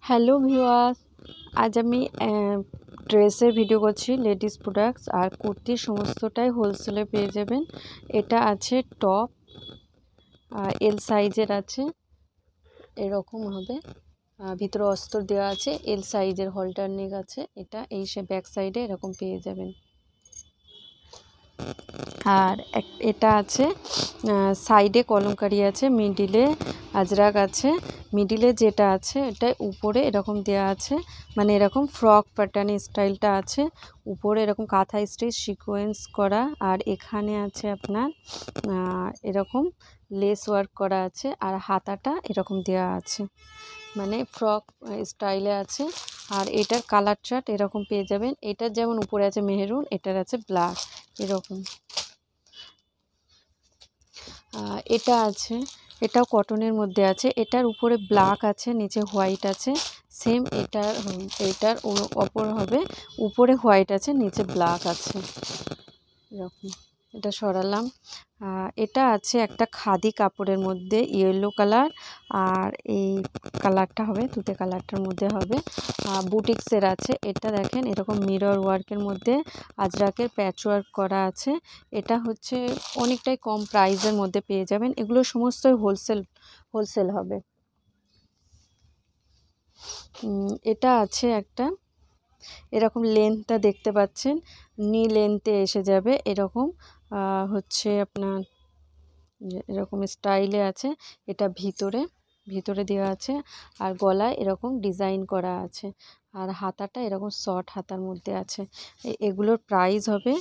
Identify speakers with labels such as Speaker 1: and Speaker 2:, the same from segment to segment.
Speaker 1: Hello viewers, আজ আমি ড্রেসের ভিডিও করছি। লেডিস প্রোডাক্টস আর কুর্তির সমস্তটাই হোলসেলে পেয়ে যাবেন। এটা আছে টপ, এল সাইজের আছে, এরকম হবে। ভিতরে অস্তর দেওয়া আছে, এল সাইজের হলটার নেক আছে। এটা এই সে ব্যাক সাইডে এরকম পেয়ে যাবেন। আর এটা আছে সাইডে কলমকারি আছে, মিডিলে আজরাক আছে। মিডিলে যেটা আছে এটা উপরে এরকম দেওয়া আছে, মানে এরকম ফ্রক প্যাটার্ন স্টাইলটা আছে। উপরে এরকম কাঁথা স্টিচ সিকোয়েন্স করা, আর এখানে আছে আপনার এরকম লেস ওয়ার্ক করা আছে, আর হাতাটা এরকম দেওয়া আছে, মানে ফ্রক স্টাইলে আছে। আর এটার কালার চার্ট এরকম পেয়ে যাবেন। এটার যেমন উপরে আছে মেহরুন, এটার আছে ব্ল্যাক এরকম। এটা আছে, এটাও কটনের মধ্যে আছে। এটার উপরে ব্ল্যাক আছে, নিচে হোয়াইট আছে। সেম এটার অপর হবে, উপরে হোয়াইট আছে, নিচে ব্ল্যাক আছে এরকম। এটা সরালাম। এটা আছে একটা খাদি কাপড়ের মধ্যে, ইয়েলো কালার, আর এই কালারটা হবে তুতে কালারটার মধ্যে হবে। বুটিক্সের আছে। এটা দেখেন এরকম মিরর ওয়ার্কের মধ্যে আজরাকের প্যাচ ওয়ার্ক করা আছে। এটা হচ্ছে অনেকটাই কম প্রাইসের মধ্যে পেয়ে যাবেন। এগুলো সমস্তই হোলসেল হবে। এটা আছে একটা, এরকম লেন্থটা দেখতে পাচ্ছেন, নি লেন্থে এসে যাবে এরকম। হচ্ছে আপনার এরকম স্টাইলে আছে। এটা ভিতরে দেওয়া আছে, আর গলায় এরকম ডিজাইন করা আছে, আর হাতাটা এরকম শর্ট হাতার মধ্যে আছে। এগুলোর প্রাইস হবে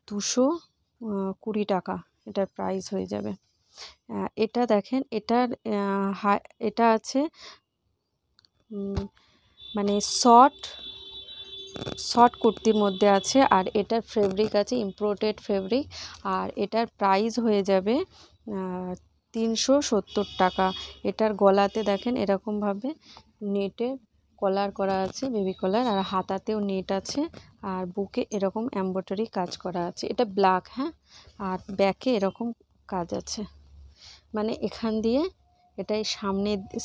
Speaker 1: 220 টাকা, এটার প্রাইস হয়ে যাবে। এটা দেখেন, এটা আছে মানে শর্ট কুর্তির মধ্যে আছে, আর এটার ফেব্রিক আছে ইম্পোর্টেড ফেব্রিক, আর এটার প্রাইস হয়ে যাবে 370 টাকা। এটার গলাতে দেখেন এরকমভাবে নেটের কলার করা আছে, বেবি কলার, আর হাতাতেও নেট আছে, আর বুকে এরকম এমব্রয়ডারি কাজ করা আছে। এটা ব্ল্যাক, হ্যাঁ। আর ব্যাকে এরকম কাজ আছে, মানে এখান দিয়ে এটাই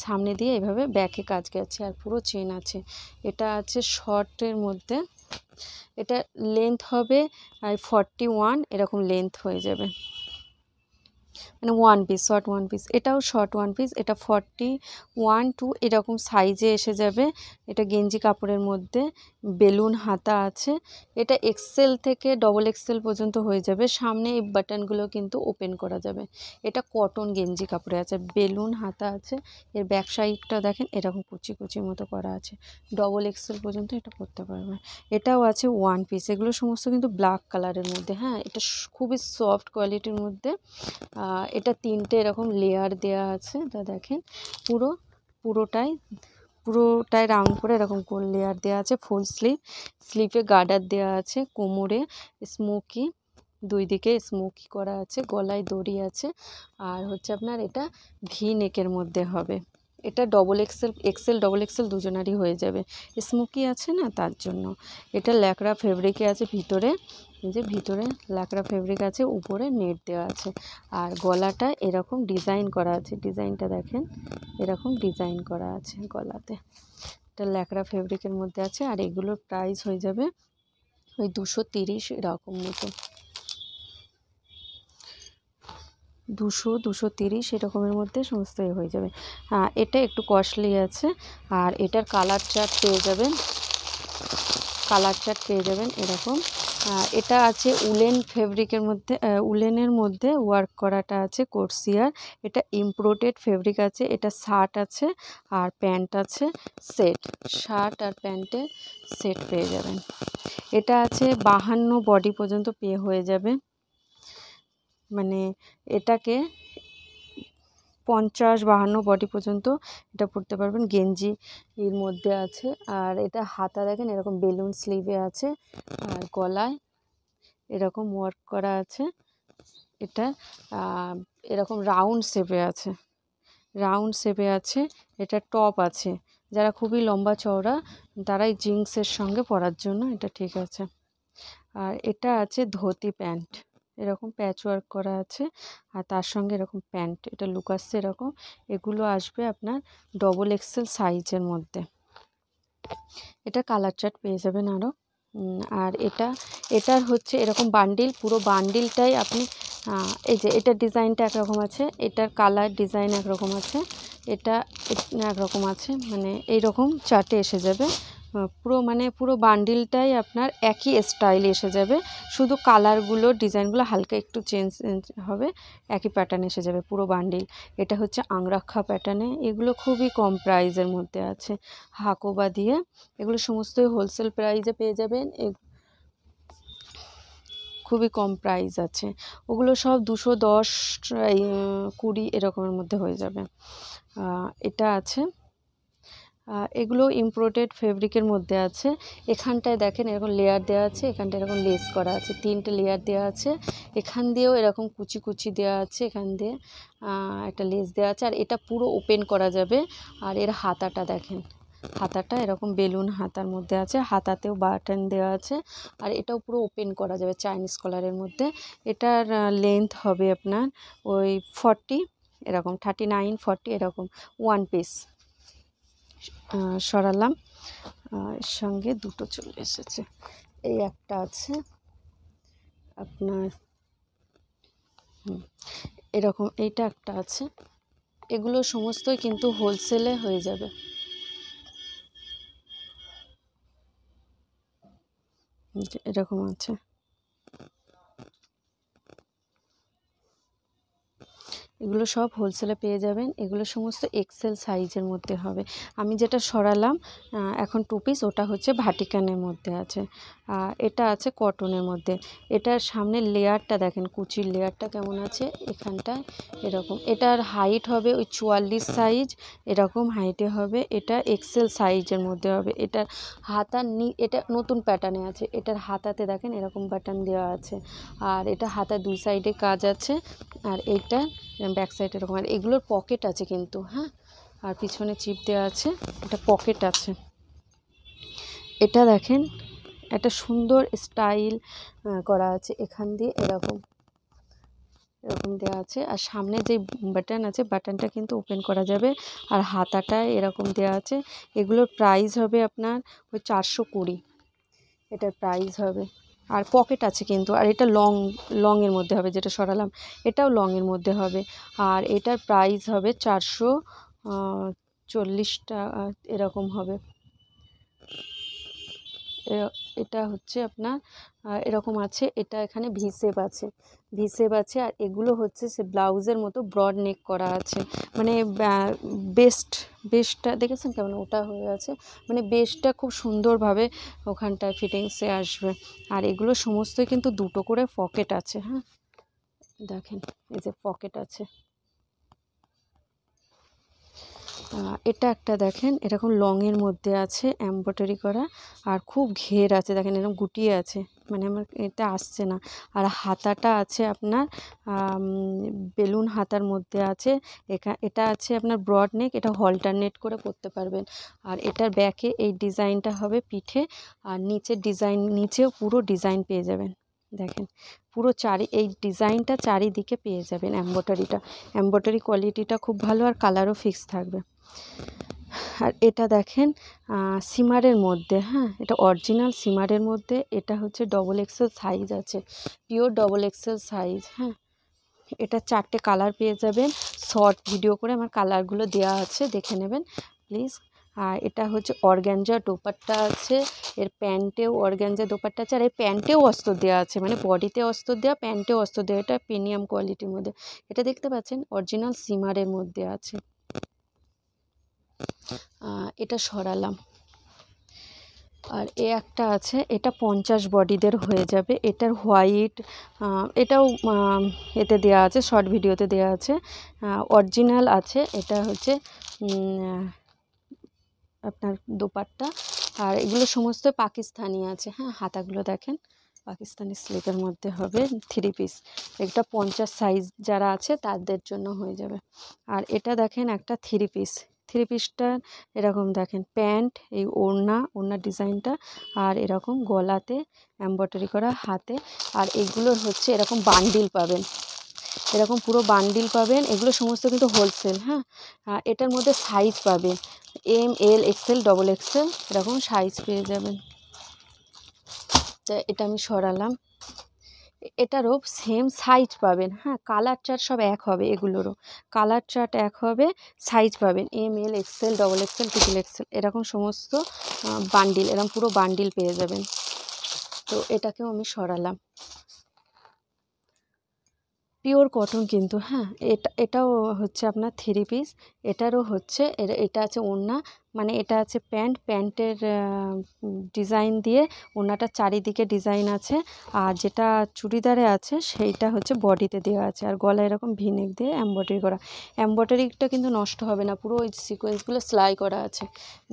Speaker 1: সামনে দিয়ে এভাবে ব্যাকে কাজ গেছে, আর পুরো চেন আছে। এটা আছে শর্টের মধ্যে। এটা লেন্থ হবে 41, এরকম লেন্থ হয়ে যাবে, মানে one piece, short one piece. এটাও শর্ট ওয়ান পিস। এটা 41 এরকম সাইজে এসে যাবে। এটা গেঞ্জি কাপড়ের মধ্যে, বেলুন হাতা আছে। এটা এক্সেল থেকে ডবল এক্সেল পর্যন্ত হয়ে যাবে। সামনে এই বাটনগুলো কিন্তু ওপেন করা যাবে। এটা কটন গেঞ্জি কাপড়ে আছে, বেলুন হাতা আছে। এর ব্যাক সাইডটা দেখেন এরকম কুচি কুচি মতো করা আছে। ডবল এক্সেল পর্যন্ত এটা করতে পারবে। এটাও আছে ওয়ান পিস। এগুলো সমস্ত কিন্তু ব্ল্যাক কালারের মধ্যে, হ্যাঁ। এটা খুবই সফট কোয়ালিটির মধ্যে। এটা 3টে এরকম লেয়ার দেয়া আছে, তা দেখেন পুরোটাই রাউন্ড করে এরকম কোন লেয়ার দেওয়া আছে। ফুল স্লিভে গার্ডার দেওয়া আছে, কোমরে স্মোকি, দুই দিকে স্মোকি করা আছে, গলায় দড়ি আছে। আর হচ্ছে আপনার এটা ভি নেকের মধ্যে হবে। এটা এক্সেল ডবল এক্সেল দুজনারই হয়ে যাবে। স্মোকি আছে না, তার জন্য। এটা ল্যাকড়া ফেব্রিকে আছে ভিতরে, ভিতরে ল্যাকড়া ফেব্রিক আছে, উপরে নেট দেওয়া আছে। আর গলাটা এরকম ডিজাইন করা আছে, ডিজাইনটা দেখেন এরকম ডিজাইন করা আছে গলাতে। এটা ল্যাকড়া ফেব্রিকের মধ্যে আছে, আর এগুলোর প্রাইস হয়ে যাবে ওই 230 এরকম মতো, 230 এরকমের মধ্যে সমস্ত হয়ে যাবে। এটা একটু কস্টলি আছে। আর এটার কালার চার্ট পেয়ে যাবেন এরকম। এটা আছে উলেন ফেব্রিকের মধ্যে, উলেনের মধ্যে ওয়ার্ক করাটা আছে কোর্সিয়ার। এটা ইম্পোর্টেড ফেব্রিক আছে। এটা শার্ট আছে আর প্যান্ট আছে, শার্ট আর প্যান্টের সেট পেয়ে যাবেন। এটা আছে 52 বডি পর্যন্ত হয়ে যাবে, মানে এটাকে 50-52 বডি পর্যন্ত এটা পরতে পারবেন। গেঞ্জি এর মধ্যে আছে। আর এটা হাতা দেখেন এরকম বেলুন স্লিভে আছে, আর গলায় এরকম ওয়ার্ক করা আছে। এটা এরকম রাউন্ড শেপে আছে। এটা টপ আছে, যারা খুবই লম্বা চওড়া তারাই জিন্সের সঙ্গে পরার জন্য এটা ঠিক আছে। আর এটা আছে ধুতি প্যান্ট, এরকম প্যাচ ওয়ার্ক করা আছে, আর তার সঙ্গে এরকম প্যান্ট, এটা লুক আসছে এরকম। এগুলো আসবে আপনার ডবল এক্সেল সাইজের মধ্যে। এটা কালার চার্ট পেয়ে যাবেন আরও। আর এটার হচ্ছে এরকম বান্ডিল, পুরো বান্ডিলটাই আপনি এই যে এটার ডিজাইনটা একরকম আছে, এটার কালার ডিজাইন একরকম আছে, এটা একরকম আছে, মানে এইরকম চার্টে এসে যাবে। পুরো বান্ডিলটাই আপনার একই স্টাইলে এসে যাবে, শুধু কালারগুলো ডিজাইনগুলো হালকা একটু চেঞ্জ হবে, একই প্যাটার্ন এসে যাবে পুরো বান্ডিল। এটা হচ্ছে আংরাক্ষা প্যাটার্নে, এগুলো খুবই কম প্রাইজের মধ্যে আছে, হাকোবা দিয়ে। এগুলো সমস্তই হোলসেল প্রাইজে পেয়ে যাবেন, খুবই কম প্রাইস আছে। ওগুলো সব 210, 20 এরকমের মধ্যে হয়ে যাবে। এটা আছে, এগুলো ইম্পোর্টেড ফেব্রিকের মধ্যে আছে। এখানটায় দেখেন এরকম লেয়ার দেওয়া আছে, এখানটায় এরকম লেস করা আছে, 3টে লেয়ার দেওয়া আছে। এখান দিয়েও এরকম কুচি কুচি দেওয়া আছে, এখান দিয়ে একটা লেস দেওয়া আছে। আর এটা পুরো ওপেন করা যাবে। আর এর হাতাটা দেখেন, হাতাটা এরকম বেলুন হাতার মধ্যে আছে, হাতাতেও বাটন দেওয়া আছে। আর এটাও পুরো ওপেন করা যাবে চাইনিজ কলারের মধ্যে। এটার লেন্থ হবে আপনার ওই 40, এরকম 39, 40 এরকম, 1 পিস। সরালাম, এর সঙ্গে দুটো চলে এসেছে। এই একটা আছে আপনার এরকম, এইটা একটা আছে। এগুলো সমস্তই কিন্তু হোলসেলে হয়ে যাবে। এরকম আছে, এগুলো সব হোলসেলে পেয়ে যাবেন। এগুলো সমস্ত এক্সেল সাইজের মধ্যে হবে। আমি যেটা সরালাম এখন 2 পিস, ওটা হচ্ছে ভাটিকানের মধ্যে আছে। এটা আছে কটনের মধ্যে। এটার সামনের লেয়ারটা দেখেন, কুচির লেয়ারটা কেমন আছে এখানটায় এরকম। এটার হাইট হবে ওই 44 সাইজ, এরকম হাইটে হবে। এটা এক্সেল সাইজের মধ্যে হবে। এটার হাতার এটা নতুন প্যাটার্নে আছে। এটার হাতাতে দেখেন এরকম বাটন দেওয়া আছে, আর এটা হাতার 2 সাইডে কাজ আছে। আর এইটা ব্যাক সাইড এরকম। আর এগুলোর পকেট আছে কিন্তু, হ্যাঁ, আর পিছনে চিপ দেওয়া আছে, এটা পকেট আছে। এটা দেখেন একটা সুন্দর স্টাইল করা আছে, এখান দিয়ে এরকম দেওয়া আছে। আর সামনে যে বাটন আছে, বাটনটা কিন্তু ওপেন করা যাবে। আর হাতাটায় এরকম দেওয়া আছে। এগুলোর প্রাইস হবে আপনার ওই 420, এটার প্রাইস হবে। আর পকেট আছে কিন্তু। আর এটা লংয়ের মধ্যে হবে, যেটা সরালাম এটাও লংয়ের মধ্যে হবে। আর এটার প্রাইস হবে 440 টাকা এরকম হবে। এটা হচ্ছে আপনার এরকম আছে। এটা এখানে ভি শেপ আছে, আর এগুলো হচ্ছে সে ব্লাউজের মতো ব্রড নেক করা আছে। মানে বেস্টটা দেখেছেন কেমন ওটা হয়ে আছে, মানে বেস্টটা খুব সুন্দরভাবে ওখানটায় ফিটিংসে আসবে। আর এগুলো সমস্তই কিন্তু দুটো করে পকেট আছে, হ্যাঁ দেখেন এই যে পকেট আছে। এটা একটা দেখেন এরকম লংয়ের মধ্যে আছে, এমব্রয়ডারি করা, আর খুব ঘের আছে, দেখেন এরকম গুটিয়ে আছে, মানে আমার এটা আসছে না। আর হাতাটা আছে আপনার বেলুন হাতার মধ্যে আছে। এটা আছে আপনার ব্রড নেক, এটা অল্টারনেট করে পরতে পারবেন। আর এটার ব্যাকে এই ডিজাইনটা হবে পিঠে, আর নিচের ডিজাইন, নিচেও পুরো ডিজাইন পেয়ে যাবেন। দেখেন পুরো এই ডিজাইনটা চারিদিকে পেয়ে যাবেন। এমব্রয়ডারি কোয়ালিটিটা খুব ভালো, আর কালারও ফিক্স থাকবে। আর এটা দেখেন সিমারের মধ্যে, হ্যাঁ এটা অরিজিনাল সিমারের মধ্যে। এটা হচ্ছে ডবল এক্সেল সাইজ আছে, পিওর ডবল এক্সেল সাইজ, হ্যাঁ। এটা 4টে কালার পেয়ে যাবেন। শর্ট ভিডিও করে আমার কালারগুলো দেওয়া আছে, দেখে নেবেন প্লিজ। আর এটা হচ্ছে অর্গ্যাঞ্জা দোপাট্টা আছে, এর প্যান্টেও অর্গ্যাঞ্জা দোপাট্টা আছে। আর এর প্যান্টেও অস্ত্র দেওয়া আছে, মানে বডিতে অস্ত্র দেওয়া, প্যান্টেও অস্ত্র দেওয়া। এটা প্রিমিয়াম কোয়ালিটির মধ্যে। এটা দেখতে পাচ্ছেন অরিজিনাল সিমারের মধ্যে আছে। এটা সরালাম। আর একটা আছে, এটা 50 বডিদের হয়ে যাবে। এটার হোয়াইট, এটাও এতে দেওয়া আছে, শর্ট ভিডিওতে দেওয়া আছে, অরিজিনাল আছে। এটা হচ্ছে আপনার দোপাট্টা। আর এগুলো সমস্ত পাকিস্তানি আছে, হ্যাঁ হাতাগুলো দেখেন পাকিস্তানি স্লিপের মধ্যে হবে, 3 পিস। এটা 50 সাইজ যারা আছে তাদের জন্য হয়ে যাবে। আর এটা দেখেন একটা 3 পিস, থ্রি পিসটা এরকম দেখেন প্যান্ট, এই ওড়নার ডিজাইনটা, আর এরকম গলাতে এমব্রয়ডারি করা, হাতে। আর এগুলোর হচ্ছে এরকম বান্ডিল পাবেন, এরকম পুরো বান্ডিল পাবেন। এগুলো সমস্ত কিন্তু হোলসেল, হ্যাঁ। এটার মধ্যে সাইজ পাবেন M, L, XL, double Excel, এরকম সাইজ পেয়ে যাবেন। এটা আমি সরালাম। এটারও সেম সাইজ পাবেন, হ্যাঁ। কালার চার্ট সব এক হবে, এগুলোরও কালার চার্ট এক হবে, সাইজ পাবেন M, L, XL, double XL, triple XL, এরকম সমস্ত বান্ডিল, এরকম পুরো বান্ডিল পেয়ে যাবেন। তো এটাকেও আমি সরালাম। পিওর কটন কিন্তু, হ্যাঁ। এটাও হচ্ছে আপনার থ্রি পিস। এটারও হচ্ছে এটা আছে ওড়না, মানে এটা আছে প্যান্টের ডিজাইন দিয়ে ওড়নাটার চারিদিকে ডিজাইন আছে। আর যেটা চুড়িদারে আছে সেইটা হচ্ছে বডিতে দেওয়া আছে, আর গলায় এরকম ভিনেক দিয়ে এমব্রয়ডারি করা। এমব্রয়ডারিটা কিন্তু নষ্ট হবে না, পুরো ওই সিকোয়েন্সগুলো সেলাই করা আছে,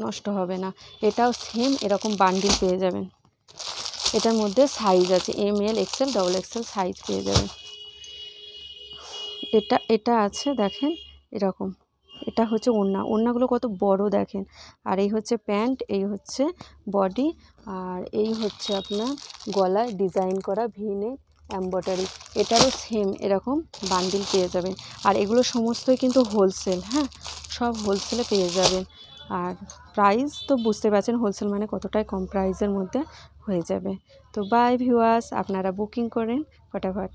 Speaker 1: নষ্ট হবে না। এটাও সেম এরকম বান্ডিল পেয়ে যাবেন। এটার মধ্যে সাইজ আছে M, L, XL, double XL size পেয়ে যাবেন। এটা আছে দেখেন এরকম। এটা হচ্ছে ওড়নাগুলো কত বড় দেখেন। আর এই হচ্ছে প্যান্ট, এই হচ্ছে বডি, আর এই হচ্ছে আপনার গলায় ডিজাইন করা ভিনেক এমব্রয়ডারি। এটারও সেম এরকম বান্ডিল পেয়ে যাবেন। আর এগুলো সমস্তই কিন্তু হোলসেল, হ্যাঁ, সব হোলসেলে পেয়ে যাবেন। আর প্রাইস তো বুঝতে পারছেন হোলসেল মানে কতটাই কম প্রাইসের মধ্যে হয়ে যাবে। তো বাই ভিউয়ার্স, আপনারা বুকিং করেন ফটাফট।